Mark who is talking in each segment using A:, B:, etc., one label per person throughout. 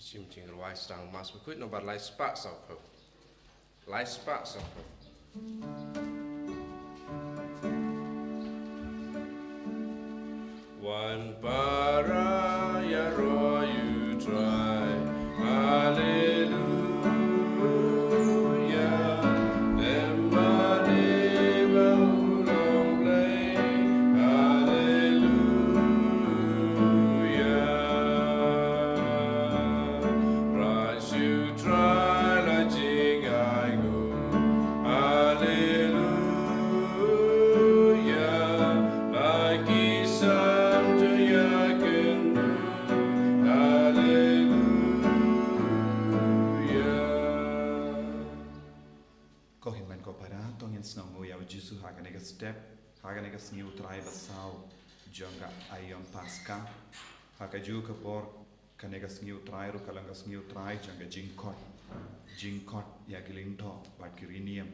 A: Sim ting ruai stang mas Bakhuid no bar lai spak sau ko. Lai spak sau ko. One para ya ro you try. Hallelujah.
B: Sngi au jisu haganega step haganega Sngi Trai basau jonga ayam Paskha hagaju kapor kanega Sngi Trai ru kalanga Sngi Trai jonga jingkot ya gilinto bat kirinium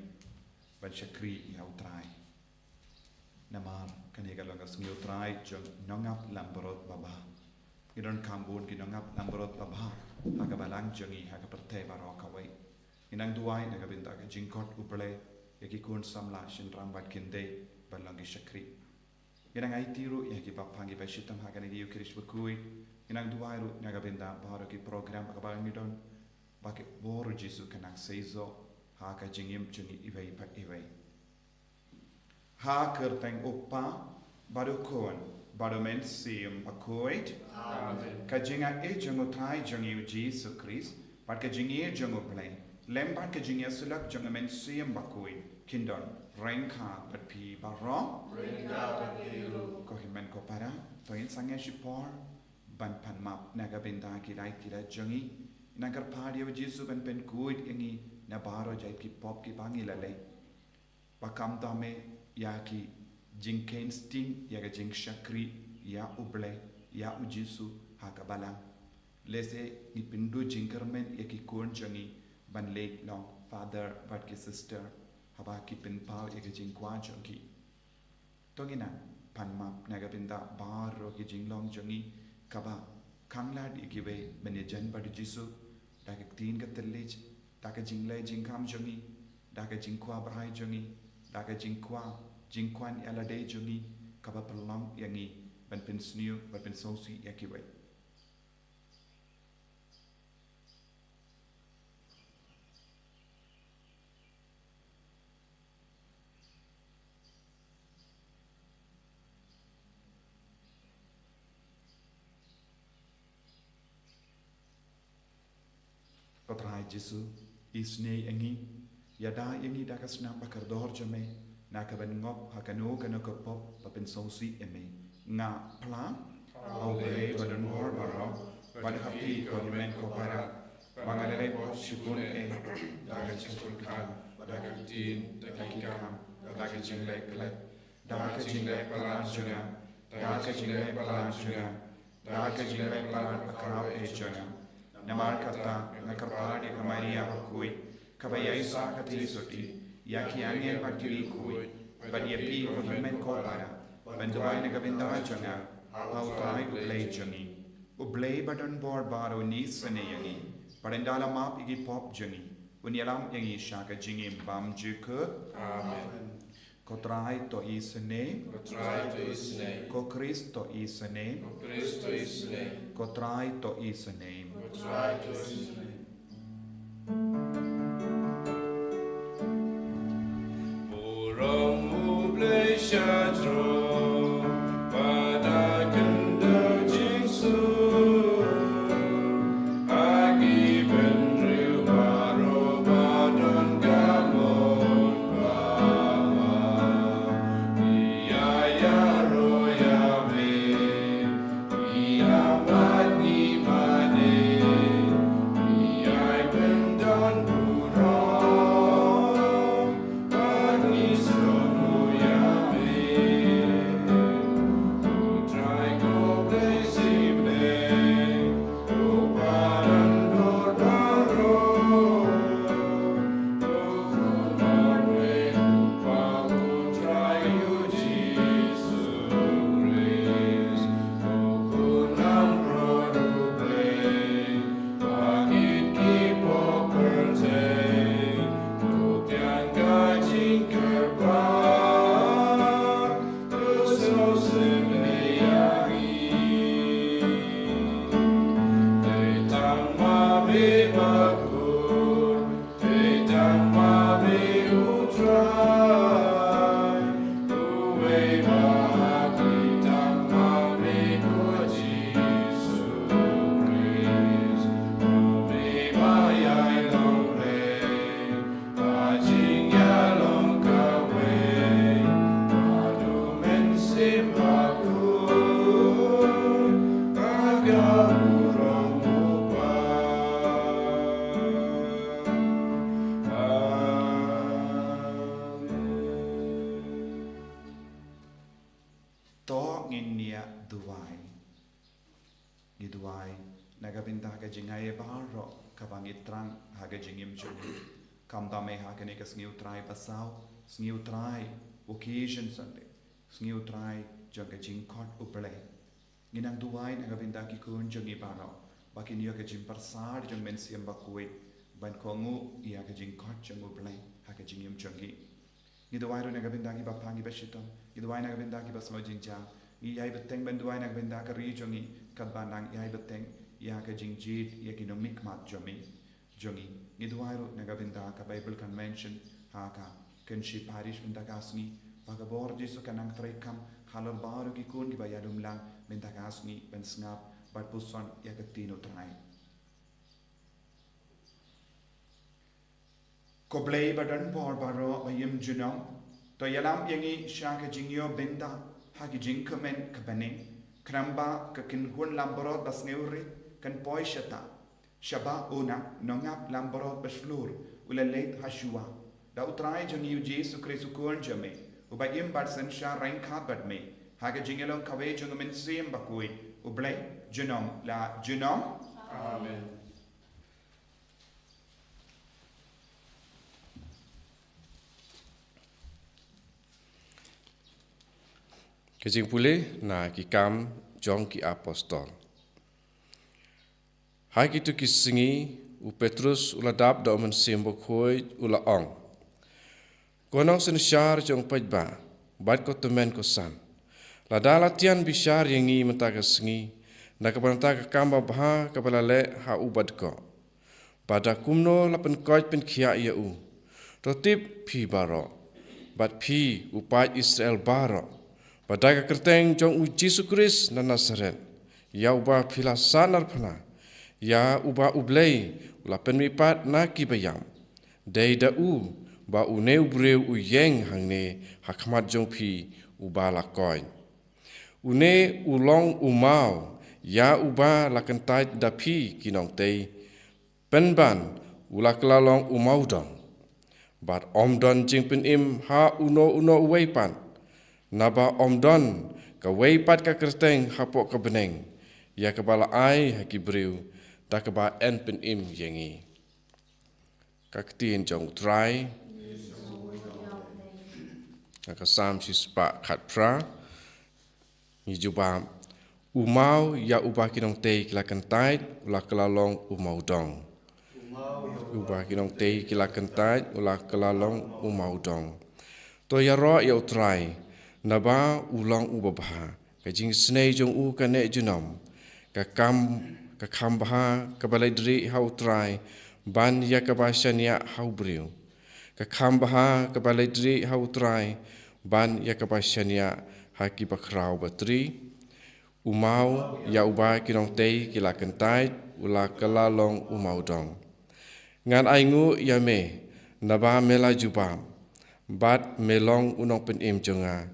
B: ban shakri ya Trai namar kanega langa Sngi Trai jong nongap lamborot baba idon kambun ki nongap lamborot baba hagabalang jongi hagaperte barokawai inang duai nagabinda ka jingkot uple yaki kun samla shin rambat kinde balangi shakri inang ai tiru yaki bapangi bashitam hagani yu kirish Bakhuid inang duairu naga benda baro ki program akabal midon baki boru jisu kanang seizo ha ka jingim jungi iwei pak iwei ha kerteng uppa baru kon baru men sim Bakhuid amen ka jinga e jungo Trai jungi jisu Christ bat ka jingi jungo play lembat ka jingi sulak jungo men sim Bakhuid Kindon, Renka, but P. Baron, Renka, but Piru, Kohiman Kopara, Toin Sangashipor, Banpan Map, Nagabinda, Kidai Kida Jungi, Nagar Party of Jisu and Penkuid, Ingi, Nabaro, Jaiki Pop, Kibangilale, Bakam Dame, Yaki, Jinkain Sting, Yaga Jink Shakri, Ya Uble, Ya Ujisu, Hakabala, Lese, Nipindu Jinkerman, Yaki Kurn Jungi, Ban Lake Long, Father, Batki Sister. Haba ki pin pau eke jing kwa jongi tongina panma nagabinda baro ki jinglong jongi kaba kanglad ikiwe menyejan badu jisu daga tin ka telij daga jinglai jingkam jongi daga jingkwa brai jongi daga jingkwan alade jongi kaba pelam yangi ban pin sniu ban pin sosi yakiwe Trai Jisu isne engi yada engi dakas nam bakar dor jame nakaban ngop hakano kana kopop papin sosi eme nga pla awe badan hor baro bad happy kohimen kopara mangalele po shipun daga chipun kan daga din daga kam daga jingle klet daga jingle palan junga daga jingle palan junga daga jingle palan akrao junga Namar kata nakarpadi kamaria Bakhuid kabayai sa katili soti yaki angel bakiri kuid badyapi kohimen kopara banduay nagabinda jonga hau Trai ublay jongi ublay badon board baro ni saneyangi parendala map igi pop jongi unyalam yangi shaka jingi bam juke amen ko Trai to isne ko Kristo isne ko Trai to isne Try to listen.
A: Borong ublay shadro, padaganda jingsu, agi benru baro badon gamon bama, iya royabe, iya mani mane.
B: To nginia duai giduai nagabinta ka jingai baro kabang itrang haga jingim juni kamdame haga ne ka sniu trai pasau sniu trai occasion sunday sniu trai jaga jingkot uple nginang duai nagabinta ki kun jungi baro bakin yo ka jing parsar jung men siam Bakhuid ban kongu ia ka jingkot jung uple haga jingim jungi giduai ro nagabinta ki bapangi bashito giduai nagabinta ki basmo jingja Iai beteng benduai nak benda ke rijongi kat bandang iai beteng ia ke jingjit ia kino mikmat jomi jongi giduai ro naga benda ka Bible convention ha ka kenshi parish benda kasni paga bor jisu kanang trekam halal baru ki kun ki bayadum lang benda kasni ben snap bat puson ia ke tino trai ko blei badan bor baro bayim junong to yalam yangi sha ke jingyo benda hagi jingkamen kabaning kramba ka kinhun lamborot bas neuri kan poishata shaba una nongap lamborot baslur ulaleit hashua da utrai joni Jesu Kristu kun jame uba imbar san sha rain khabat me haga jingelong kawe jongamen sim Bakhuid ublai junom la junom
A: amen Kejing pulih na kikam jong ki apostol. Hai kitu ki Sngi u Petrus uladap da omen sim Bakhuid ula ong. Konong sen syar jong pajba bat ko temen ko san. Lada latian bisyar yang ngi mentaga Sngi na kapanta ka kamba baha kapala le ha ubad ko. Pada kumno lapen koj pen kia ia u. Rotip pi baro. Bat pi upat Israel baro. Pada kerteng jong u Jesu Kristus na Nazaret, ya uba pila sanar pana, ya uba ublei ula penmipat na kibayam, dei da u ba u neu breu u yeng hang ne hakmat jong pi uba lakoin. Une ulong umau, ya uba lakentai da pi kinong tei, penban ula kelalong umau dong, bat omdon jing penim ha uno uweipan. Naba omdon ka weipat ka kerteng hapok ka beneng ya ka bala ai haki briu ta ka ba en pen im yengi ka ktin jong Trai ka sam si spa khat pra ni juba umau ya uba kinong tei kila kentai ula kelalong umau dong uba kinong tei kila kentai ula kelalong umau dong to ya ro ya Trai Naba ulang ubabha ka jing snei jong u ka ne junom ka kam baha ka balai dri hau Trai ban ya ka basania hau briu ka kam baha ka balai dri hau Trai ban ya ka basania haki bakrau batri umau ya uba kinong tei kila kentai ula kelalong umau dong ngan aingu ya me naba mela jubam bat melong unong pen im jonga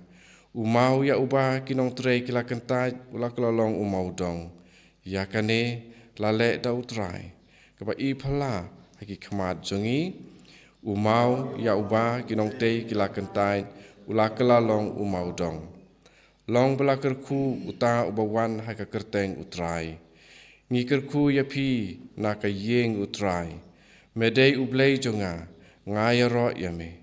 A: Umau ya uba kinong Trai kila kentai ula kelalong umau dong. Ya kane lale da Trai. Kaba i pala haki khamat jongi. Umau ya uba kinong tei kila kentai ula kelalong umau dong. Long bela kerku uta ubawan haka kerteng Trai. Ngi kerku ya pi na ka yeng Trai. Medei ublei jonga ngaya ro ya me.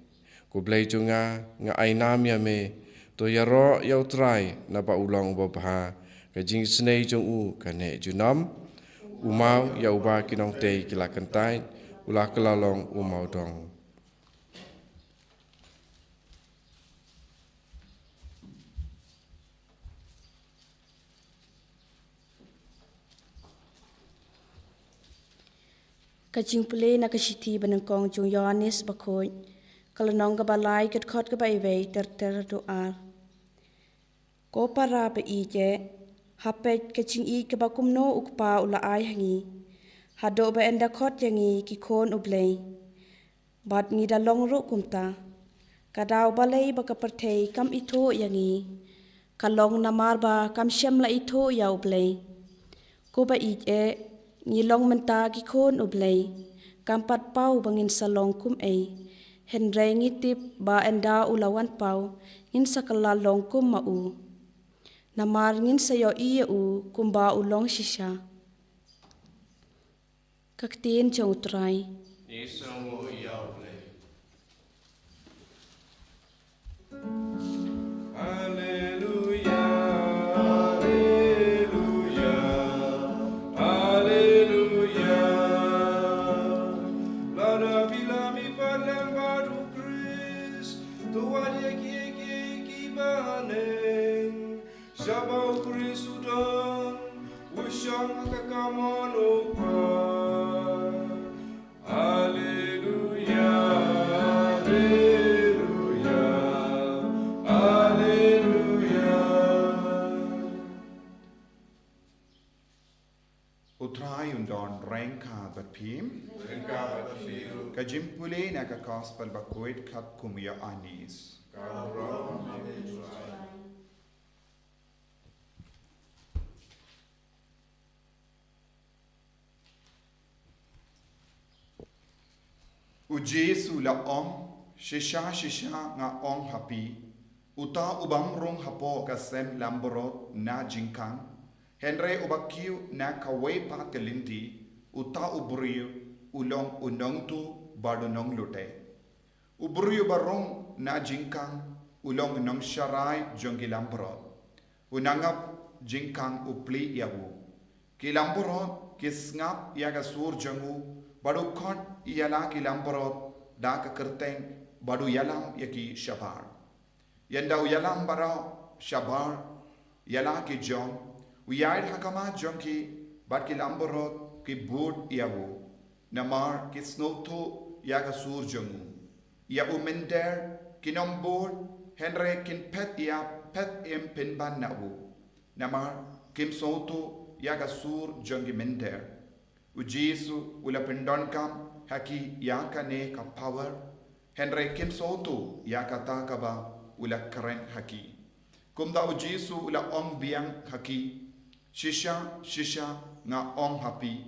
A: Ku blei jonga nga ainam ya me. To ya ro ya Trai na ba ulang ubabha ka jing snei jong u ka ne junam umau ya uba kinong tei kila kentai ula kelalong umau dong
C: Kajing pule na kasiti banangkong jong Yohanes Bakhuid kalanong ka balai kat khot ka ba iwei ter doa ko para pe ije hapet kaching I ka ba kumno ukpa ula ai hangi hado ba enda khot yangi ki khon ublei bat ngi da long ru kumta kadau balai ba ka perthei kam itho yangi Kalong namar ba kam syam la itho ya ublay. Ko ba ngilong menta ki khon ublay. Kampat pau bangin salong kum Henry ngitip ba enda ulawan pau ngin sakalalong kum mau. Namar ngin sayo kumba ulong shisha. Kaktiin jong Trai.
A: Isang iyaw play.
B: Trai undon rengka batpim. Kajimpule na gospel Bakhuid kat kumya anis. Jesu la shisha nga happy. Uta ubam rong hapo kasem lamborot na jinkang. Henry ubakiu na kaway pa kalindi, uta ubriyo, ulong unong tu badunong lute. Ubriyo barong na jingkang, ulong nong sharay jong kilamborot. Unangap jingkang upli yawu. Kilamborot kisngap yaga sur jongu, badu kot yala kilamborot, daka kerteng, badu yalam yaki shabar. Yanda yalam barao shabar, yala ki jong, Uyayad hakama jonki bat kilamborot ki bud yawu namar ki snowto yaga sur jongu ya umender kinombor henre kin pet im pinban nawu namar kim soto yaga sur jongi mender ujisu ula pindon kam haki yaka ne ka power henre kim soto yaka takaba ula karen haki kumda ujisu ula biang haki Shisha nga happy.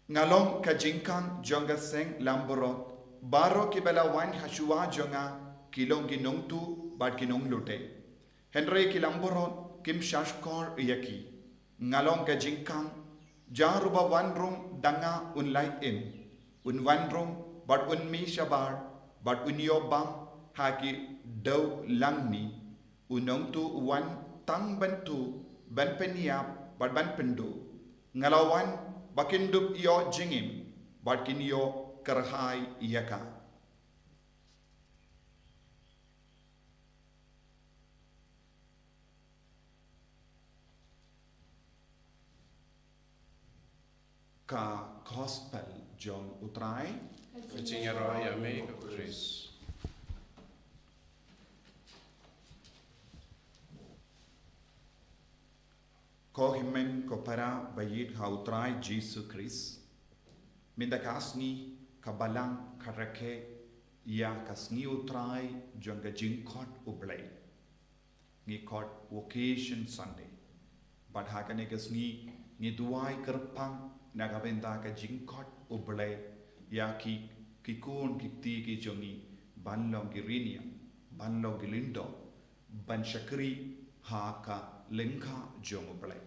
B: Ngalong kajingkang jonga seng lamborot, baro kibalawan hashua jonga kilong ginongtu bad kinong lute. Henry kilamborot kim shashkor yaki. Ngalong kajingkang jaruba wanrong danga unlay wanrong bad mi shabar bad yobam haki daw langni unong tu wan tang bantu ban peniap bad ban pendu ngalawan bakindup iyo jingim bakin iyo kerhai iyaka ka gospel John Utrai
A: Kacing roy ame ka Chris.
B: Ko himen ko para bayit hautrai Jesus Christ. Minda kasni kabalang karake ya kasni utrai jonga jinkot ublay. Ngi kot vocation Sunday. But hakane kasni ngi duai kerpang nagabenda ka jinkot ublay ya ki kikun kikti ki jongi banlong girinia banlong gilindo ban shakri haka lengka jong ublay.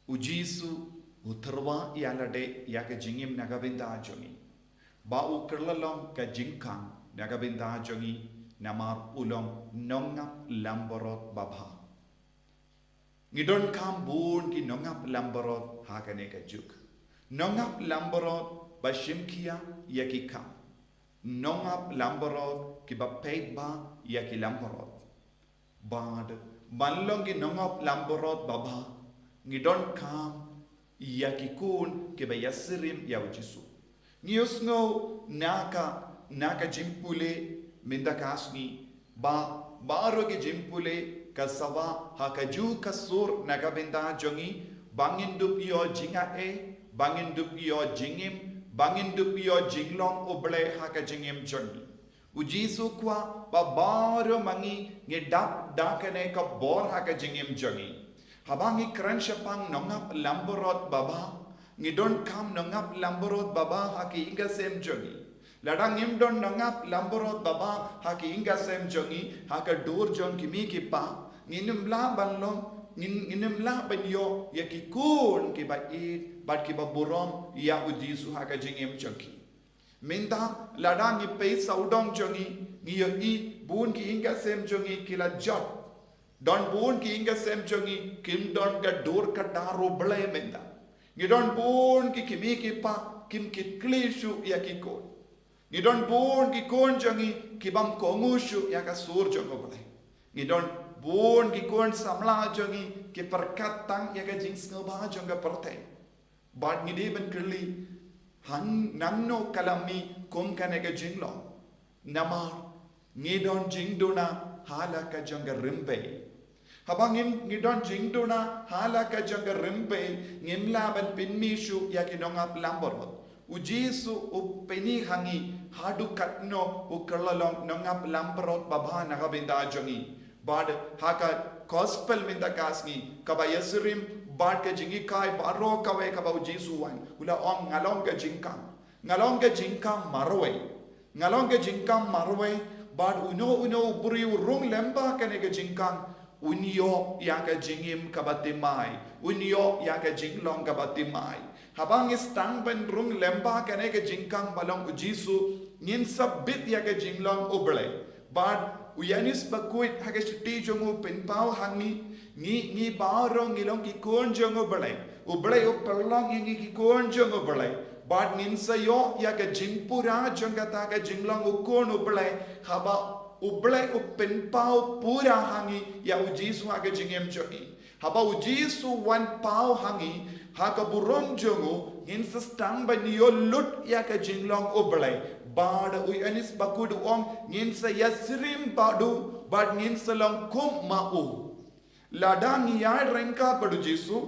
B: Ujisu utarwa yalade yaka jingim nagabinda jongi. Ba ukerlalong ka jingkang nagabinda jongi namar ulong nongap lamborot babha. Ngidon kam bun ki nongap lamborot hakane ka juk. Nongap lamborot ba shimkia yaki kam. Nongap lamborot ki ba paid ba yaki lamborot. Bad banlong ki nongap lamborot babha ngidon kam yakikun ke bayasirim ya ujisu ngiusngo naka jimpule mindakasni baro ke jimpule kasawa hakaju kasur naga benda jongi bangindup iyo jinga bangin dup iyo jingim bangin du pio jinglong oble haka jingem jongi ujisu kwa babaro mangi ngedap dakane ka bor haka jingem jongi habangi kran shapang nongap lamborot baba ngidon kam nongap lamborot baba haki inga sem jongi ladang ngimdon nongap lamborot baba haki inga sem jongi haka dur jon kimi kipa nginum la banlong nginum la banyo yakikun ki ba it bat ki ba borom ya ujisu haka jingem jongi minta ladang ni pe saudong jongi ngiyo i bun ki inga sem jongi kila jot don bun ki inga sem jongi kim don ga dur ka daro ble minta ngidon bun ki kimi ki pa kim ki klishu ya ki ko ngidon bun ki kon jongi ki bam kongushu ya ka sur jongo ble ngidon bun ki kon samla jongi ki perkatang ya ka jing sngoba jonga perte bad ngide ben kli han nanno kalami kom kanega jinglo namar ngidon jingduna halaka jonga rimbe habangin ngidon jingduna halaka jonga rimbe ngimlaban pinmishu yakinongap lamborot ujisu upeni hangi hadu katno ukerlalong nongap lamborot baba nagabinda jongi bad haka gospel minda kasni kaba yasirim bad ke jingi kai baro kawe kaba ujisu wan ula om ngalong ke jingkam marwe bad uno buri urung lemba kanega jingkam unyo yaga jingim kabatimai unyo yaga jinglong kabatimai habang istang ben rung lemba kanega jingkang balong ujisu ngin sabit yaga jinglong uble bad uyanis Bakhuid haga shiti jongu penpau hangi ni baro ngilong ki kon jongu uble upelong ngi ki kon jongu uble bad ngin sayo yaga jingpura jongata ga jinglong ukon uble haba uble upenpau pura hangi ya ujisu haga jingem jongi haba ujisu wan pau hangi haka buron jongu in stang ba niyo lut ya ka jinglong uble bad uyanis Bakhuid om ngin sa yasrim badu bad ngin salong kum mau ladang ya renka badu jisu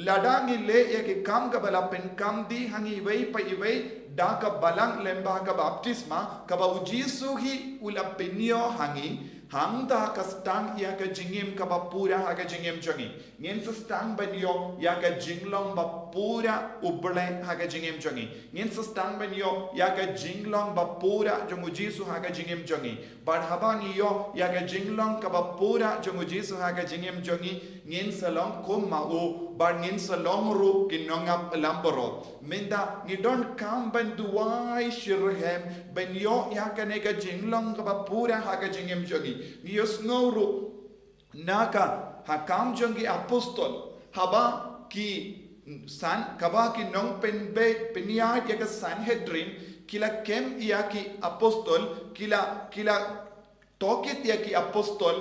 B: ladang le ya ke kam ka bala pen kam di hangi wei pa iwei da ka balang lemba ka baptisma ka ba ujisu hi ula penio hangi hangda ka stang ya ka jingim ka ba pura ha ka jingim jongi ngin sa stang banyo ya ka jinglong ba pura uble ha ka jingim jongi ngin sa stang banyo ya ka jinglong ba pura jong ujisu ha ka jingim jongi bad habang yo ya ka jinglong ka ba pura jong ujisu ha ka jingim jongi ngin salong kum mau bad ngin salong ru kinongap lamboro minda ni don kam ban duai shirhem ben yo ya ka ne ka jinglong ka ba pura ha ka jingim jongi Nios ngoro naka hakam jongi apostol haba ki san kaba ki nong penbe peniat ya ka Sanhedrin kila kem ya ki apostol kila tokit ya ki apostol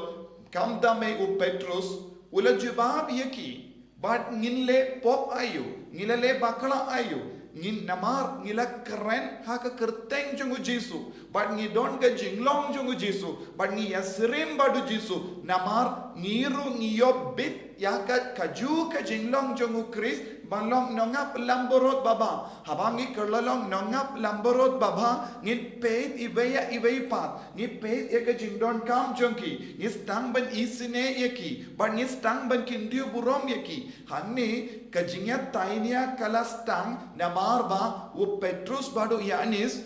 B: kam dame u Petrus ula jawab ya ki bat nginle pop ayu ngilale bakla ayu ngin namar ngila keren haka kerteng jongu jisu but ngi don ga jinglong jongu jisu but ngi yasrim badu jisu namar ngiru ngiyo bit yaka kaju ka jinglong jongu Chris balong nongap lamborot baba habangi kerlalong nongap lamborot baba ngin peit iwei pat ngi peit eka jingdon kam jongki ngi stang ban isine yaki but ngi stang ban kindiu burom yaki hanni kajingya tainia kala stang namar ba u Petrus badu yanis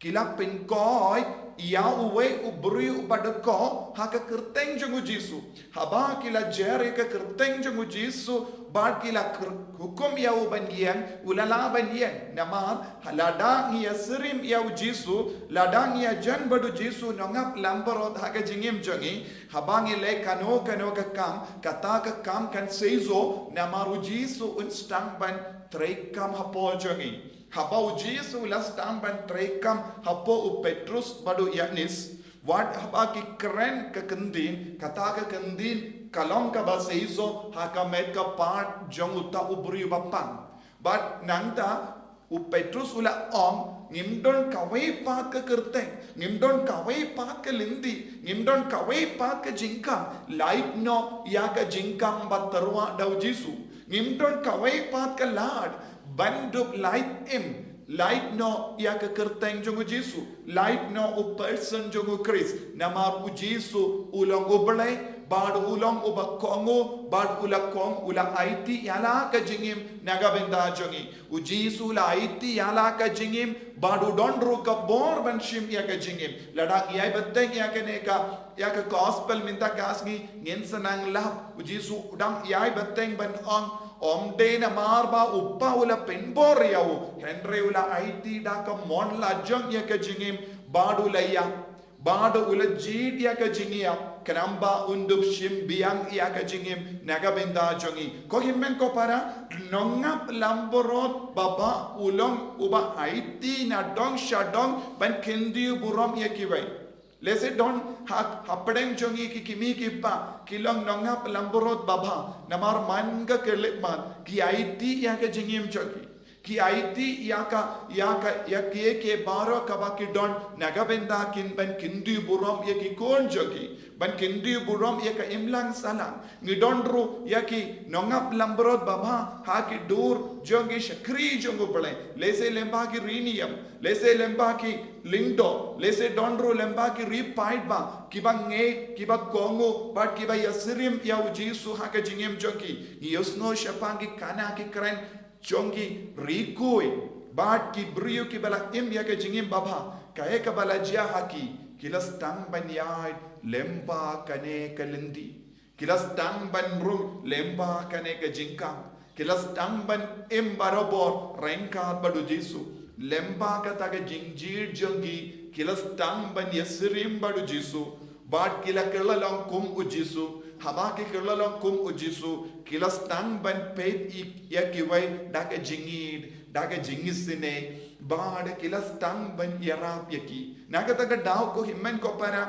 B: kila pinkoi ia uwe ubri ubadako haka kerteng jongu jisu haba kila jere ka kerteng jongu jisu bad kila hukum ya ubangian ulala bangian namar ladang ya serim ya jisu ladang ya jan badu jisu nongap lambarot haka jingim jongi habangi le kano ka kam kata ka kam kan seizo namaru jisu unstang ban trekam hapo jongi haba ujisu lastam ban trekam hapo u Petrus badu yanis wat haba ki keren ka kendin kata ka kendin kalong ka baseizo haka met ka part jong uta ubri bapang but nangta u Petrus ula om ngimdon kawai pat ka kerteng ngimdon kawai pat ka lindi ngimdon kawai pat ka jingkam light no ya ka jingkam batarwa dau jisu ngimdon kawai pat ka lad bandup light im light no ya ka kerteng jongu Jesu, light no u person jongu Chris, namar u Jesu ulong ublay, bad ulong uba kongo, bad ula kong ula IT yala ka jingim nagabenda jongi, u Jesu la IT yala ka jingim, bad u dondru ka bor banshim ya ka jingim, ladang yai bateng ya ka neka, ya ka gospel minta kasngi, ngensanang lap, u Jesu udang yai bateng ban ong, Omde na marba uppa ula penbor yaw Henry ula IT da ka mon la jang ya ka jingim badu laya badu ula jid ya ka jingia kanamba undup shim biang ya ka jingim nagabenda jongi ko himmen ko para nongap lamborot baba ulong uba IT na dong shadong ban kendi burom ya kiwai Lese don hapadeng jongi ki kimi ki pa kilong nongap lamborot baba namar manga kelipman ki IT ya ka jingim jongi ki IT ya ke baro kaba ki don nagabenda kin ban kindi burom ya ki kon jongi ban kindi burom ya ka imlang salang ngidondru ya ki nongap lamborot baba ha ki dur jongi shakri jongu pale lese lemba ki rinium lese lemba ki lindo lese dondru lemba ki repaid ba kiba nge kiba kongo but kiba yasirim ya ujisu ha ka jingim jongi yosno shapangi kana ki kren jongi rikui but ki brio ki bala im ya ka jingim baba kae ka bala jia haki kilas tang ban yai lemba kane kalindi kilas tang ban rum lemba kane ka jingkam kilas tang ban im barobor renka badu jisu lemba ka taga jingjir jongi kilas tang ban yasirim badu jisu bat kila kelalong kum ujisu haba ki kelalong kum ujisu kilas tang ban peit ya kiwai daga jingid daga jingisine bad kilas tang ban yarap yaki naga taga daw ko himmen ko para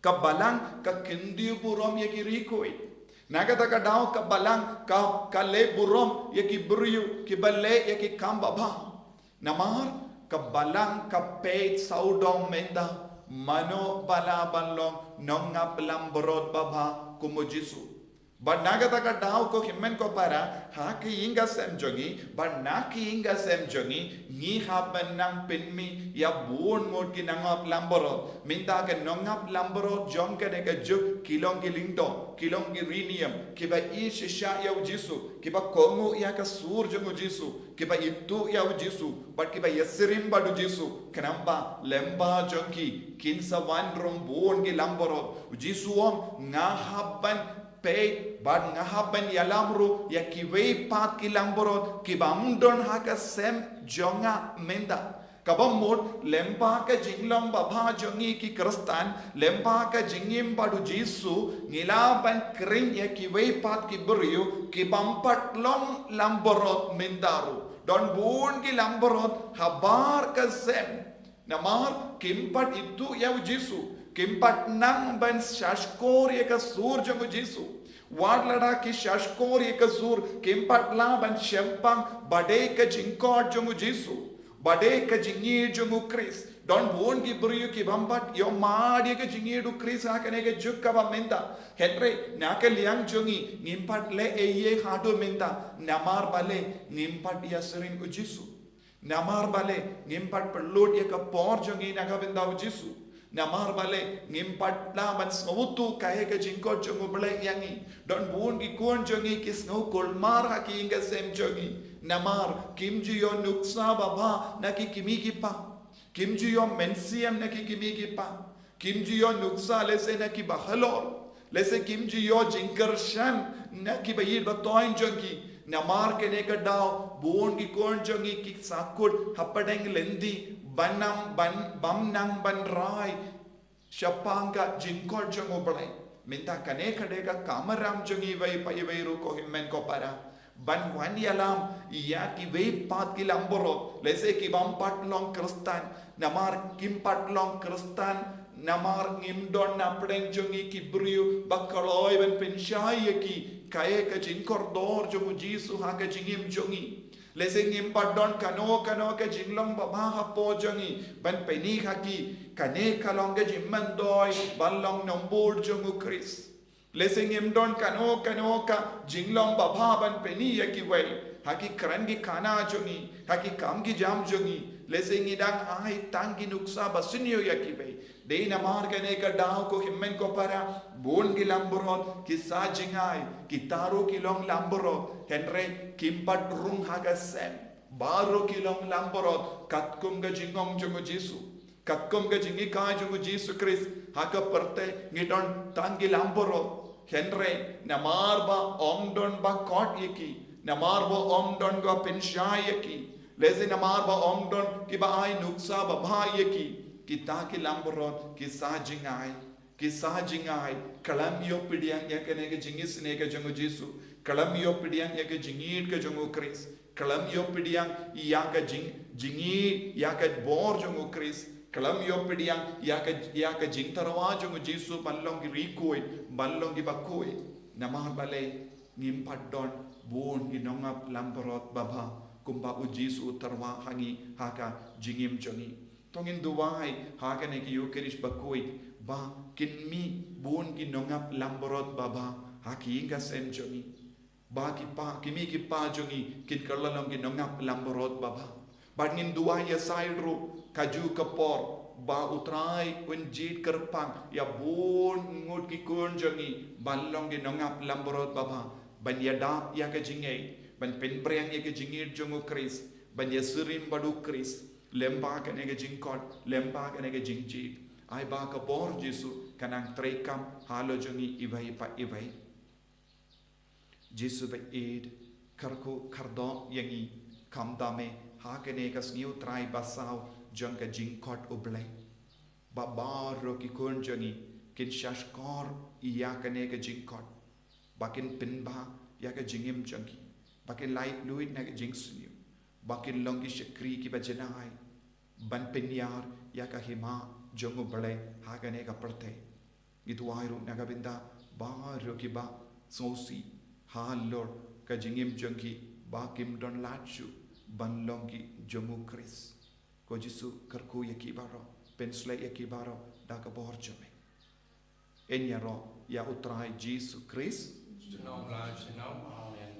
B: ka balang ka kindi burom yaki rikoi naga taga daw ka balang ka le burom yaki buriu ki balle yaki kambaba namar kabalang kapeit saudong menda mano bala balong nonga pelamborot baba kumujisu but nagata ka daw ko himmen ko para ha ki inga sem jongi but na ki inga sem jongi ni haban nang pinmi ya buon mod ki nanga pelamborot minta ka nonga pelamborot jong ka ne ka juk kilong ki lindo kilong ki rinium kiba i shisha ya ujisu kiba kongo ya ka sur jong ujisu kiba itu ya ujisu but kiba yasirim badu jisu kanamba lemba jonki kinsa wandrom buon ki lamborot ujisu om nga haban pay bad ngahaban yalamru ya kiwei pat kilamborot kibamdon haka sem jonga menda kabamod lempa ka jinglong baba jongi ki kristan lempa ka jingim badu jisu ngilaban kring ya kiwei pat kiburiu kibampat long lamborot mendaru don bun ki lamborot habar ka sem namar kimpat itu ya jisu Kimpat nang ban shashkor ye ka sur jongu jisu wad lada ki shashkor ye ka sur kimpat la ban shempang bade ka jinkot jongu jisu bade ka jingi jongu Chris don bon ki buriu ki bambat yo madi ka jingi du Chris ha kane ka jukka ba menda henry na ka liang jongi ngimpat le eye hado menda namar bale ngimpat yasring ujisu namar bale ngimpat perlut ye ka por jongi naga benda ujisu namar bale ngimpat la man sngutu kahe ka jingko jongu bale yangi don bun ki kon jongi kis no kolmar ha ki inga sem jongi namar kimji yo nuksa baba na ki kimi ki pa kimji yo mensiam na ki kimi ki pa kimji yo nuksa lese na ki bahalor lese kimji yo jinkarshan na ki bayir batoin jongi namar ke ne ka daw bun ki kon jongi ki sakut hapadeng lendi banam bam nang ban rai shapanga jinkor jongo balai minta kane khade ka kamaram jongi vai pai vai ru ko himmen ko para ban wan yalam ya ki vai pat ki lamboro lese ki bam pat long kristan namar kim pat long kristan namar ngim don na pdeng jongi ki briu bakaloi ben penshai ki kae ka jinkor dor jongo jisu ha ka jingim jongi Lese ngimpat don kano ke jinglong baba hapo jongi ban peni haki kane kalong ke jimman doi balong nombor jongu Chris Lese ngim don kano ka jinglong baba ban peni yaki wei haki keren gi kana jongi haki kam gi jam jongi lese ngidang ai tangi nuksa basinyo yakibe dei na margane ka dao ko himmen ko para bon gi lamborot ki sa jingai ki taro ki long lamborot henre kimpat rung haga sem baro ki long lamborot katkum ga jingong jongo Jesu katkum ga jingi ka jongo Jesu Christ haka perte ngidon tangi lamborot henre namarba omdon ba kot yeki namarba omdon ga pensha yeki leze namarba omdon ki ba ai nuksa ba bha yeki kita ki lamborot ki sa jingai kalam yo pidiang ya kene ke jingis ne ke jongo Jesu kalam yo pidiang ya ke jingit ke jongo Christ kalam yo pidiang ya ke jingi ya ke bor jongo Christ kalam yo pidiang ya ke jing tarwa jongo Jesu ballong ki rikoi ballong ki bakhuid namar bale ngim paddon bon gi nongap lamborot baba kumba u Jesu tarwa hangi haka jingim jongi tongin duwai haka ne ki yukerish bakhuid ba kinmi bon gi nongap lamborot baba haki inga sem jongi ba ki pa kimi ki pa jongi kin karlalong gi nongap lamborot baba Bagin dua ya saidru kaju kapor ba utrai unjit kerpang ya bon ngut ki kun jangi ballong di nongap lamborot baba ban yada ya ke jingai ban penbreng ya ke jingir jongo Kris ban ya sirim badu Kris lemba ke ne ke jingkot lemba ke ne ke jingji ai ba kapor Jesu kanang trekam halo jangi ivai pa ivai Jesu ba id karko kardo yangi kamdame hakene kas new trai basau jangka jingkot oblay babaro ki kun jangi kin shashkor iya kane ka jingkot bakin pinba ya ka jingim jangi bakin light luit na ka jingsnu bakin longi shakri ki bajanai ban pinyar ya ka hima jongo blay hakane ka perte gitwairu na ka binda baro ki ba sosi halor ka jingim jangi bakim don lachu banlongi jongu Kris ko Jesu karku yaki baro pensle yaki baro da ka bor jome enyaro ya utrai Jesu Kris
A: Jenong la jenong amen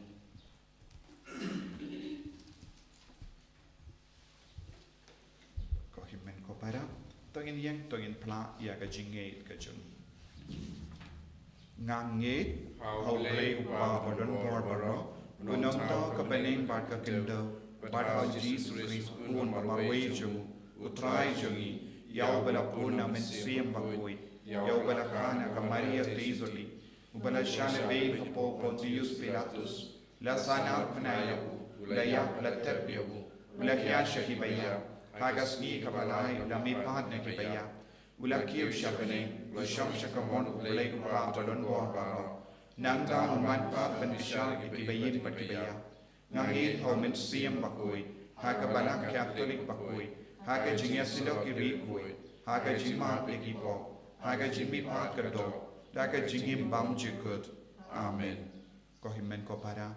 B: ko himmen ko para tongin yang tongin pla ya ka jinge ka jong ngange how play upa bodon bor baro unong to ka bening bat ka kindo Padahal Yesus Kristus pun marway jung utrai jungi yau bala puna men siem Bakhuid yau bala kana ka Maria Tizoli ubala shane be kapo Pontius Pilatus la sana pnayo la ya la terbiyo la kya shahibaya hagas ni kabalai la mi padne ki baya ula kiu shapene u sham shakamon ulay upa balon bor baro nangda man pa ben bishal ki bayin pat ki baya Ngangit ho men siem Bakhuid haka balak Catholic Bakhuid haka jingya silo ki rikuid haka jima lekipo haka jimi pat kado haka jingim bam jikut amen ko himmen ko para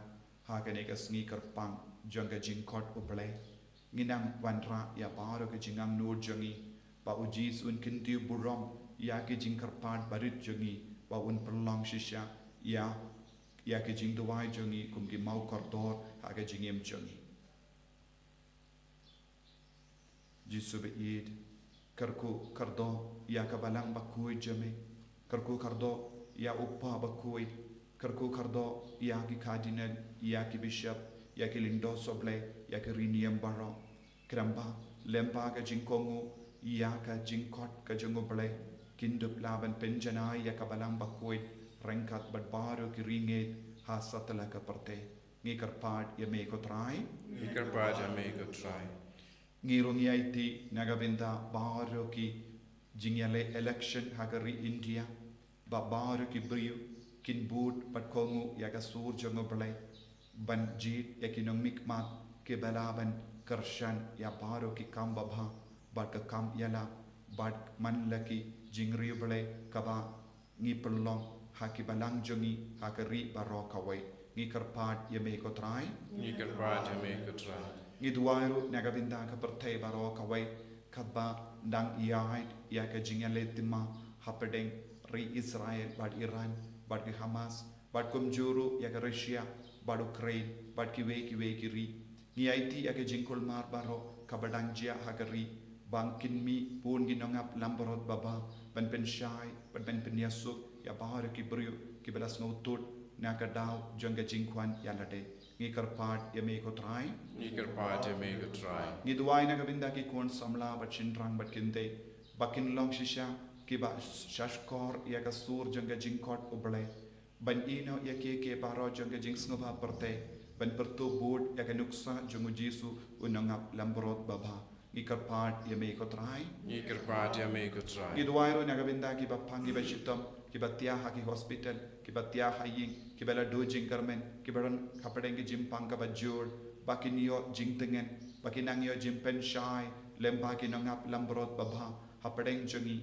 B: haka ne ka sngi kerpang jangga jingkot uble nginang wanra ya paro ke jingam nur jangi pa ujis un kintiu burom ya ke jingkerpat barit jangi pa un perlong shisha ya ke jing duwai jangi kum ki mau kordor haga jingim jangi Jesu beid karku kardo ya ka balang Bakhuid jame karku kardo ya uppa Bakhuid karku kardo ya ki cardinal ya ki bishop ya ki lindo soble ya ki riniam baro kramba lempa ka jingkongu ya ka jingkot ka jango ble kindup laban penjana ya ka balang Bakhuid rengkat badbaro ki ringet hasatala ka parte ngikar pad ya me ko trai ngirong yaiti nagabinda baro ki jingyale election hagari India ba baro ki brio kin boot pat kongu ya ka sur jongo blai ban jit ya ki nong mikmat ke balaban karshan ya baro ki kam babha bat ka kam yala bat man laki jingri blai kaba ngi perlong haki balang jongi hakari baro kawai ngi karpat yame ko trai ngi duairu nagabinda ka pertai baro kawai kaba dang iait ya ka jingale timma hapedeng ri Israel bad Iran bad Hamas bad kumjuru ya ka Russia badu krain bad kiwe kiri ngi IT ake jingkol mar baro kabadang jia hagari bangkin mi pun ginongap lamborot baba ban pen shai ban pen yasuk ya bahar ki brio ki belas ngutut na ka daw jonga jingkwan yalade ngi karpat ya me ko trai ngi duai na kabinda ki kon samla bat chinrang bat kinte bakin long shisha ki ba shashkor ya ka sur jonga jingkot uble ban ino ya ke baro jonga jingsnova perte ban pertu bud ya ka nuksa jongu jisu unangap lamborot baba ngi karpat ya me ko trai ngi duai ro na kabinda ki ba pangi ba shitam ki ba tia ha ki hospital ki ba tia ha ying ki bela do jing karmen ki baron kapadeng ki jim pang ka ba jur bakin yo jing tengen bakin ang yo jim pen shai lemba ki nangap lamborot baba hapadeng jongi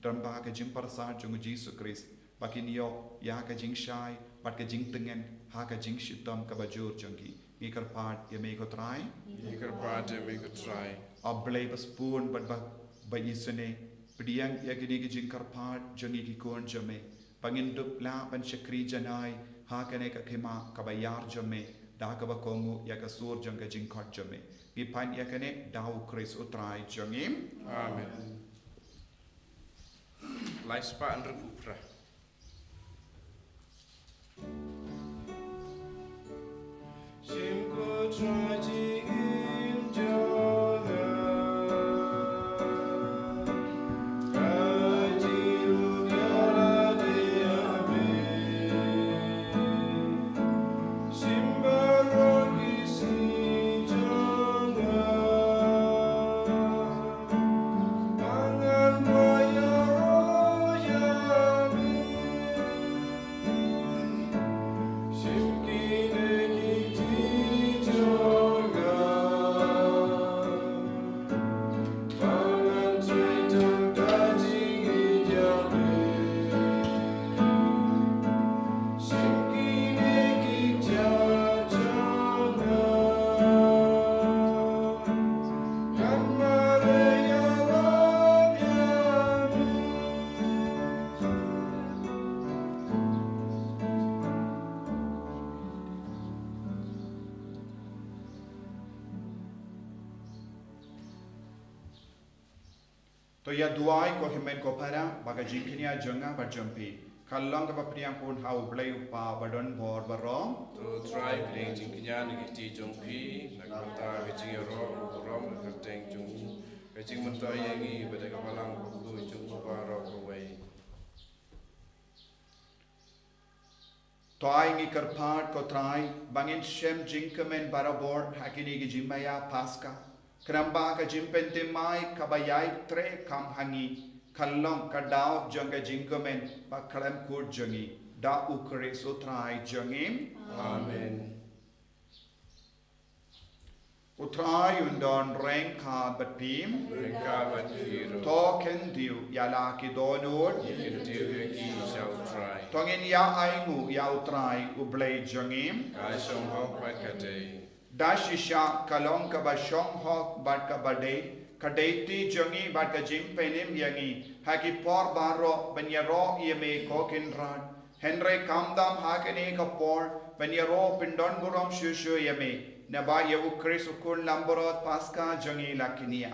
B: dramba ka jim parsa jongu Jesus Christ bakin yo ya ka jing shai bat ka jing tengen ha ka jing shitam ka ba jur jongi ngi karpat ya me ko trai ablay paspun bat ba yisene pediang ya ki ki jing karpat jongi ki kon jame pangindup la ban shakri janai ha kane ka khema ka ba yar jame da ka ba kongu ya ka sur jang ka jing khot jame bi pan ya kane dau Chris utrai jangim
A: Amen. Lai spa andru kupra. Simko trai jing jona.
B: to ya duai ko himen ko para baga jingkinia jonga ba jompi kallang ka priang pun hau blai pa badon bor barong
A: To try playing jingkinya ni ti jongpi nak mata kecing ro rom kerteng jong kecing mata yangi pada kapalang ku jong baro ko wai
B: to ai ngi karpat ko trai bangin shem jingkamen barabor hakini gi jimaya paska kramba ka jimpente mai kabayai tre kam hangi kallang kadao jonga jingkamen ba kalam kur jongi da ukre so trai jongim
A: Amen.
B: utrai undon reng kha batim
A: Mereka berkira
B: to ken diu yala ki donod
A: kita bagi shall try.
B: tongin ya aingu ya utrai ublei jongim
A: Kai song hok bat kate.
B: dashisha kalong ka ba shong hok bat ka bade kadeti jongi bat ka jimpenim yangi haki por baro banyaro yeme kokin rad henry kamdam hakene ka por banyaro pindon buram shushu yeme naba yewu kris ukun lamborot paska jongi lakinia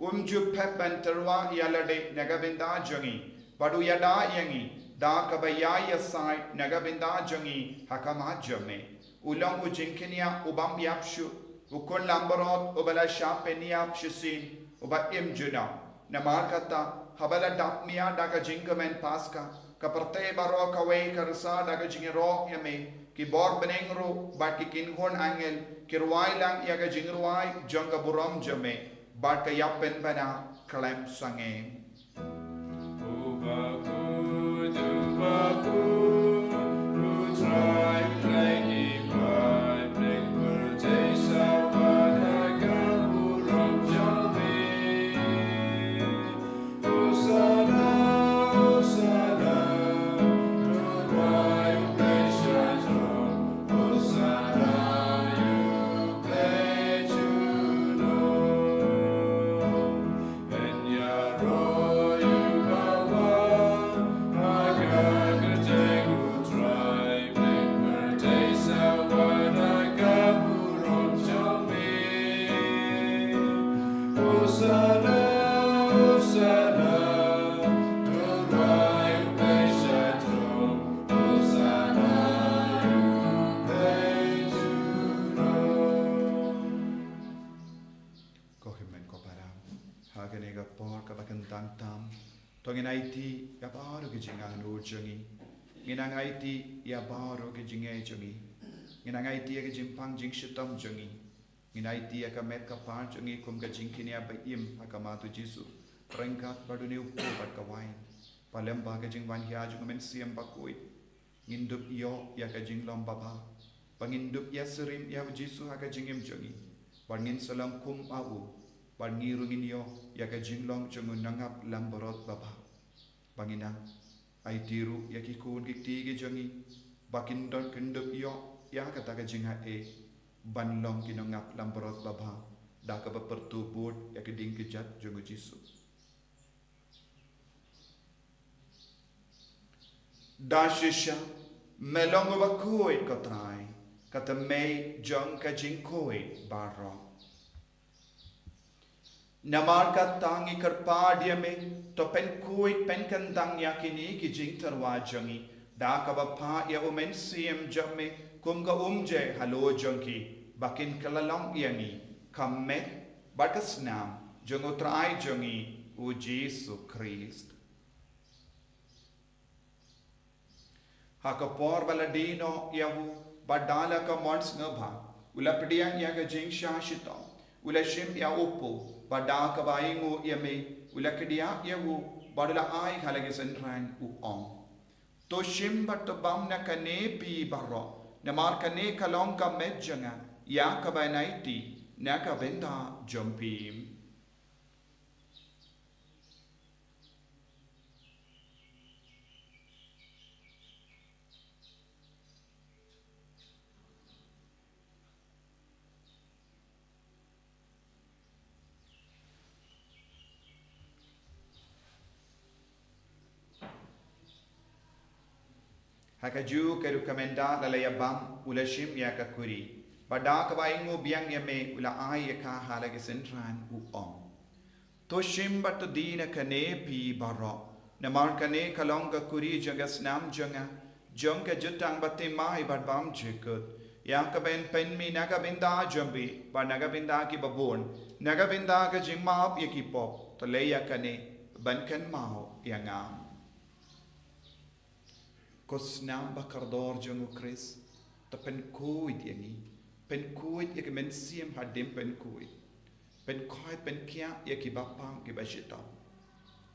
B: umju pep banterwa yalade nagabinda jongi badu yada yangi da kabaya yasai nagabinda jongi hakama jome ulang ujinkinia ubam yapshu ukun lamborot ubala shapenia shisin uba imjuna namar kata habala dapmia daga jinkamen paska kaparte baro kawe karsa daga jingero yame ki bor benengru bat ki kinhon angel kirwai lang yaga jingruai jonga buram jame bat ka yapen bana klem sange
A: Bakhuid, Bakhuid, try playing by play birthday sabadaga buram jambi. Osana, Osana, why you play shadow? Osana, you play juno, and your
B: Tongin IT ya baru ke jingang no jengi. Nginang IT ya baru ke jingai jengi. Nginang IT ya ke jimpang jing shitam jengi. Nginang IT ya ke met kapar jengi kum ke jingkini ya bayim akamatu Jisu. Perengkat baru ni upo bat kawain. Palembah ke jing wan hiya jung men siam Bakhuid. Ngindup yo ya ke jing lom baba. Pangindup ya serim ya Jisu ha ke jingim jengi. Bangin salam kum au. Bangirungin yo ya ke jing long jengun nangap lamborot baba. Bangina ai tiru ya ki kun ki ti ki jengi. Bakin don kendup yo ya kata ke jing ha ban long ki nangap lamborot baba. Da ka pertubut ya ke ding kejat jengu Jisu. Da shisha melong Bakhuid ko Trai kata may jong ka jing Bakhuid barro. Namar ka tangi karpadia me to pen Bakhuid pen kandang yakini ki jing tarwa jangi da ka pa ya umen siem jamme kum ka umje halo jongki bakin kalalong yangi kamme barkasnam jongo Trai jangi u Jesu Christ. Hakapor baladino yahu badala ka mons ngabha ulapdiang ya ka jing shashito ulashim ya upo badaka baingu yame ulakdia yahu badala ai halage sentran u on to shim bat bam na kane pi baro namar kane kalong ka medjanga ya ka banaiti na ka benda jumpim. Hakaju ke rekomenda lalaya bam ulashim ya ka kuri. Pada ka baingu biang yame ula ai ya ka halage sentran u on. To shim bat dina kane pi baro. Namar kane kalong ka kuri jaga snam janga. Jong ka jutang batte mai bat bam jikut. Ya ka ben pen mi naga binda jambi. Ba naga binda ki babon. Naga binda ka jing maap ya ki pop. To leya kane ban kan mau ya ngam. Kosnam bakardor jongu Chris ta pen Bakhuid yangi pen Bakhuid ya men siem hadim pen Bakhuid pen kia ya ki bapang ki bashita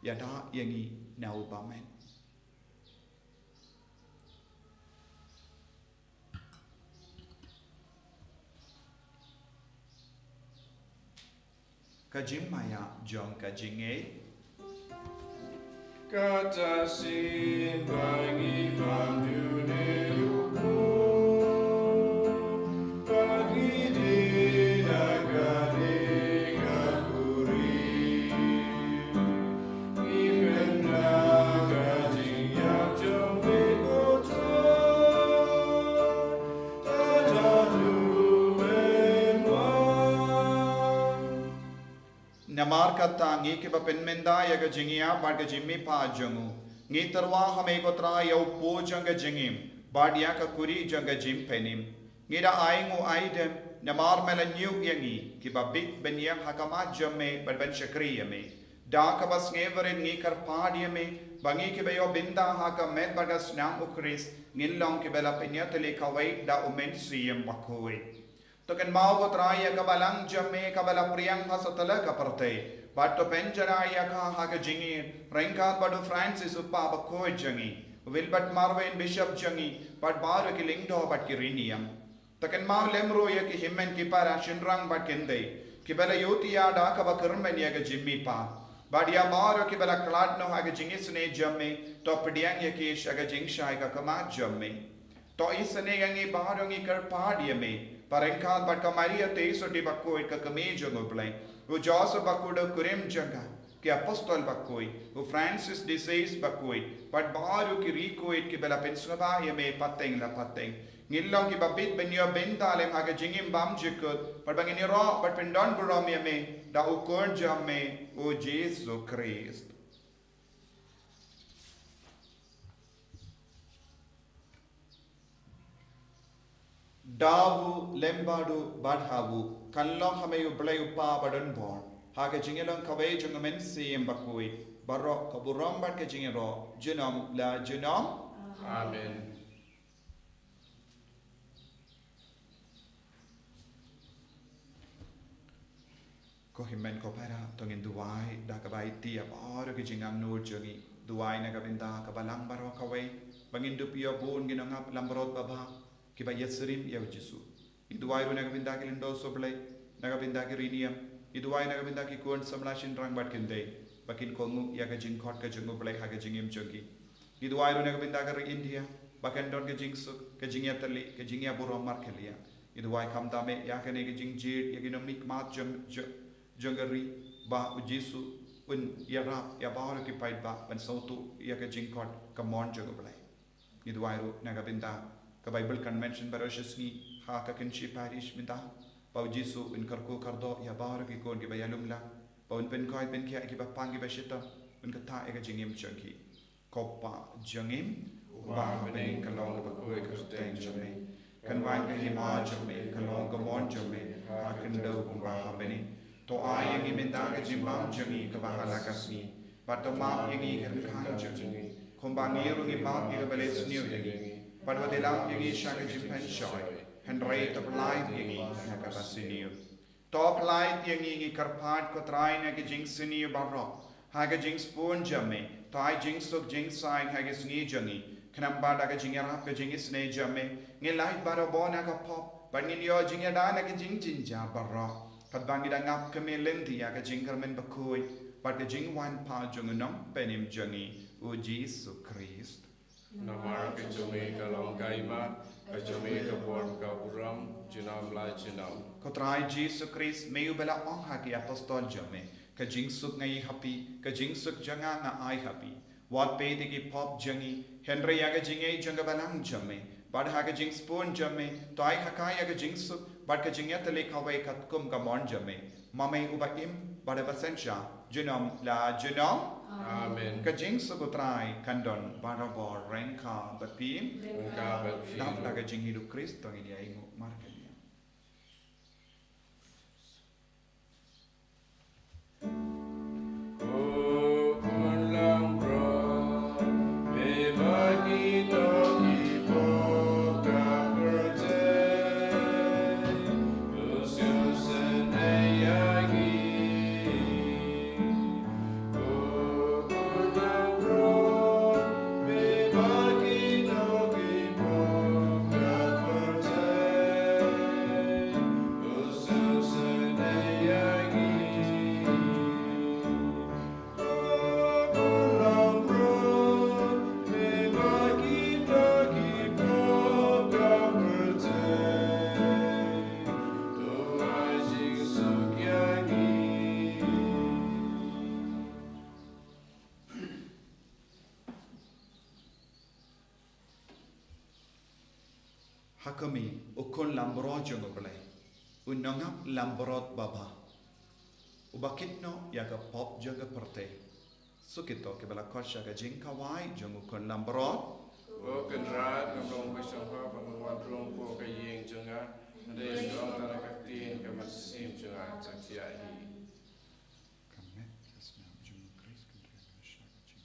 B: ya da yangi nau bamen kajim maya jong kajinge
A: Kata sin bangi pandune upo Pagi di nagari ngakuri Iben nagari yang jombe kota Tadadu benwang
B: Namar kata ngi ke bapen menda ya ga jingia bad ga jimmi pa jangu ngi tarwa hame ko Trai ya upo janga jingim bad ya ka kuri janga jim penim ngi da aingu aidem namar mela nyu yangi ki babit benyam hakama jamme bad ben shakri yame da ka bas ngeveren ngi kar pad yame bangi ke bayo binda haka met baga snam ukris ngillong ke bela penyatele kawai da umen siem Bakhuid. तो कन माओ को Trai या कबाlang जमे कबाला प्रियंग भासतला कपरते बाट तो पेंजरा या का हाके जिंगी रंकात बाडो फ्रांसिस उपा Bakhuid जंगी विल्बर्ट मार्वेन बिशप जंगी बाट बार की लिंगडो बाट की रिनियम तो कन माओ लेमरो या की हिमन की पारा शिनरंग बाट केंदे की बेला योतिया डा कबा करमन या के जिम्मी पा बाट या बार की बेला क्लाड नो हाके जिंगी सने जमे तो पडियांग या की शगा जिंगशाय का कमा जमे तो इसने यंगी बारोंगी कर पाडिये में Parengkat bat kamaria te iso di Bakhuid ka kamejo ngoblay. U Joseph Bakhuid kurim janga. Ki apostol Bakhuid. U Francis de Sales Bakhuid. Bat baru ki Rikoid ki bela pensubaya me pateng la pateng. Ngilong ki babit benyo bentalem haga jingim bam jikut. Bat bangini ro bat pendon burom ya me. Da u korjam me u Jesu Christ. Davu lembadu badhavu kanlong hame u blay upa badan born. Haga jingelong kaway jung men siem Bakhuid. barok kaburam bat ke jing ro junom la junom
A: Amen.
B: ko himen ko para tongin duai da ka bai ti abor ke jing am nur jongi duai na ka binda ka balang baro ka wei bangin du pio bun gin ngap lambrot baba ki ba yesrim ya jisu i duai ru na ka binda ke lindo soblai na ka binda ke riniam i duai na ka binda ki kon samla shin rang bat kin dei bakin ko ngu ya ka jing khot ka jungu blai ha ka jingim jongi i duai ru na ka binda ka India bakan don ke jing suk ke jing ya tali ke jing ya buro mar ke lia i duai kam ta me ya ke ne ke jing jir ya ginom mik mat jangari ba ujisu un yara ya bahar ki pait ba ban sautu ya ka jingkot ka mon jago blai ni duairu na ga binda ka bible convention barashni ha ka kinchi parish minda ba ujisu un karko kardo ya bahar ki kon ki bayalumla ba un pen koi pen kia ki ba pangi ba shita un ka ta ega jingim changki kopa jangim ba bening kalong ba ko ka teng jame kan wan ka hima jame kalong ka mon jame ha kan do ba ha bening to ai yang imendang jimbang jami ke bahala kasni pato map yang ikan kang jami kombangi rungi map yang beles new yang pada dalam yang isang jimpen shoy Henry to light yang nakapasiniyo top light yang ingi karpat ko trai na ke jing siniyo barro haga jing spoon jami to ai jing suk jing sai haga sni jangi kanamba daga jing arap ke jing isne jami ngilai baro bona ka pop bangin yo jing ada na ke jing jinja barro kat bangi da ngap kemelin dia ke jing kermen Bakhuid pat ke jing wan pa jungunam penim jangi u Jesu Christ
A: Namar ke jumi kalong kaima, ke jumi ke buat ke buram, jinam lai jinam.
B: ko trai Jesu Christ meu bela ong ha ki apostol jame ke jing suk ngai happy ke jing suk janga na ai happy wat pe de ki pop jangi Henry ya ke jing ei janga balang jame bad ha ke jing spoon jame to ai hakai ya ke jing suk bad ke jing ya tele khawai kat kum ka mon jame mamai uba im bad basensha junom la junom
A: Amen.
B: ke jing suk trai kandon barabor renka bapim
A: Engkau berfirman.
B: dam la ke jing hidup Kristo ini ai mar ke dia
A: Oh, ulang bro, berbagi toki boga percaya, usus senayangi. Oh, ulang bro, berbagi toki boga percaya, usus senayangi.
B: hakami ukun lambrot jongo belai unangap lambrot baba ubakitno ya ka pop jaga perte sukito ke bala kosha ka jingkawai jongo ukun lambrot
A: Bukan rat, kamu bersama penguat rumpu ke yang jengah, ada yang antara katin ke masim jengah caciai.
B: kamet asna jongo kris kendra shaka jing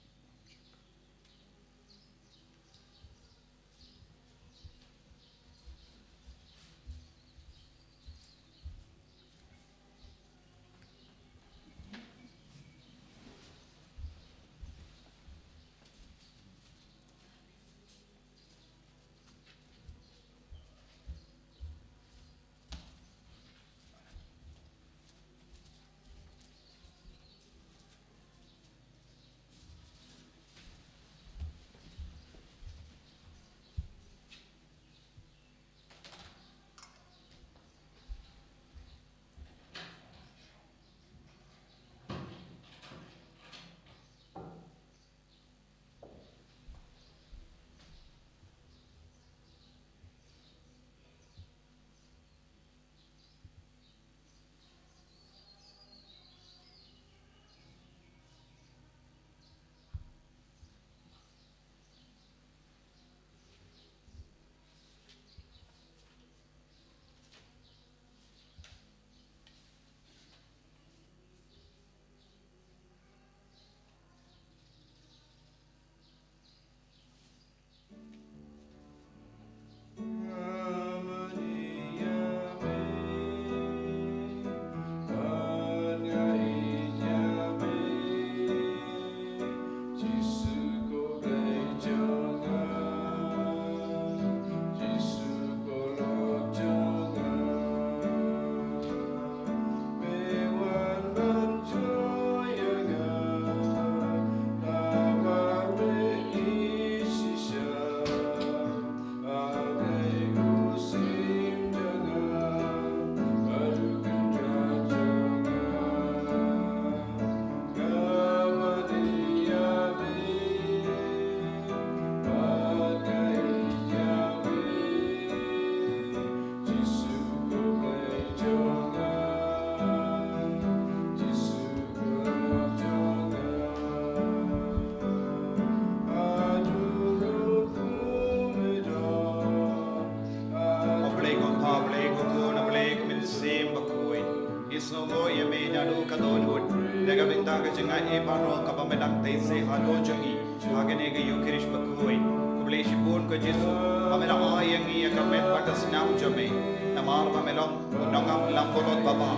B: Songo yame nalu kadon hut. Nega binta ka jenga e baro ka pamelang tese halo jangi. Hagene ka yukirish Bakhuid. Kubleshi pun ka Jesu. Pamelang ayangi ka met patas nam jame. Namar pamelang unangam lamborot baba.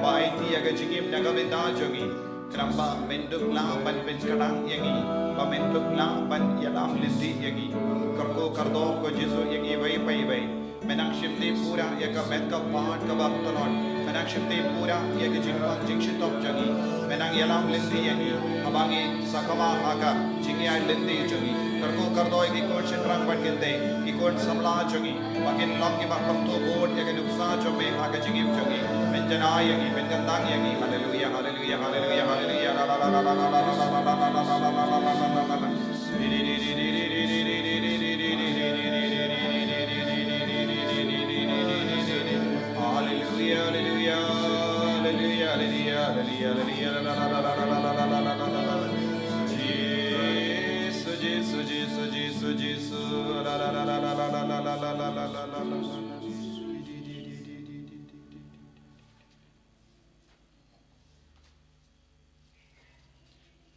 B: Baiti aga jingim nega binta jangi. Kenapa menduk lang ban pen kadang yangi. Pamenduk lang ban yalam linti yangi. Karko kardo ko Jesu yangi vai pai vai. Menang shimti pura ya ka met ka paat ka baktalon. Menang shimti pura ya ka jingpang jingshitop jangi. Menang yalam linti yangi. Abangi sakama haka jingi ay linti jangi. Karko kardo iki kon shinrang ban kinte. Ikon samla jangi. Makin long ki bakto board ya ka nuksa jome haka jingim jangi. Menjana yangi menjandang yangi. Hallelujah hallelujah hallelujah hallelujah la la la la la la la la la la la.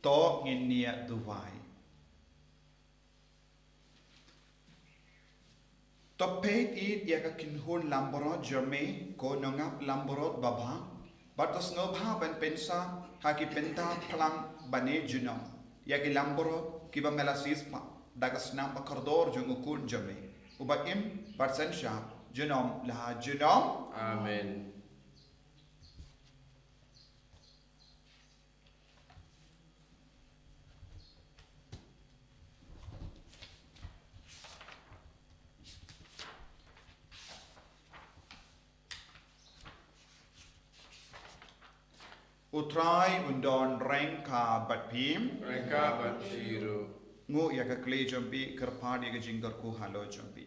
B: To nginia duwai. To paid it yaka kinhun lamborot jerme ko nongap lamborot baba. Batos ngobha ban pensa haki penta plang bane junam. Yaki lamborot kiba melasis pa dagas nam pakardor jungukun jerme. Uba im barsensha junam la junam.
A: Amen.
B: Trai undon rengka batpim.
A: Rengka batpiro.
B: Ngu yaka kle jampi kerpad yaka jingkarku halo jampi.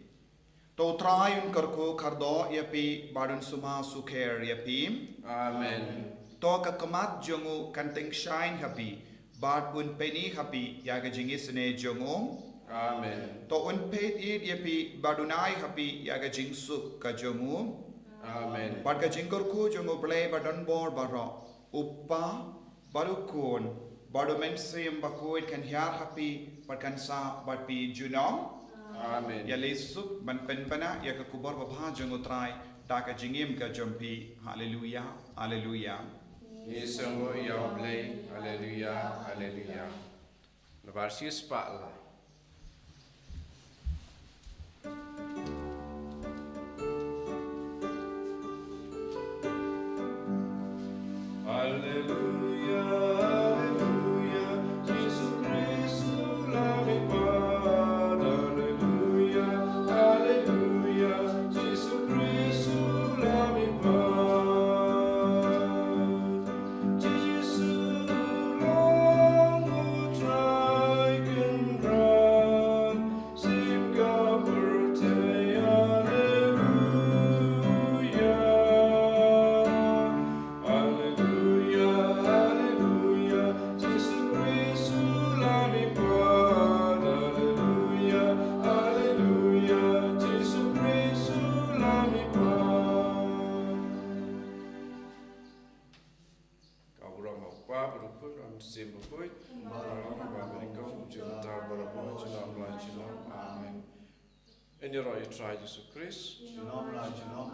B: To trai un karku kardo yapi badun suma sukher yapim.
A: Amen.
B: To kakamat jongu kanting shine happy. Bad un penny happy yaka jingisne jongom.
A: Amen.
B: To un paid it yapi badunai happy yaka jingsu ka jongu.
A: Amen.
B: Bad ka jingkarku jongu play badun bor baro. Uppa barukun badu mensim Bakhuid kan hiar happy kan sa batpi junam.
A: Amen.
B: Ya lesuk ban penpana ya ka kubor babha jangu trai da ka jingim ka jampi. Hallelujah hallelujah.
A: Yesango ya blay. Hallelujah hallelujah. Nabarsis pa.
D: Hallelujah, hallelujah, Jesus Christ, love me God. Hallelujah, hallelujah, Jesus Christ, love me God. Jesus, long who try can run, save God birthday. Hallelujah.
A: En je roi trai Jesus Christ.
D: Shalom, shalom.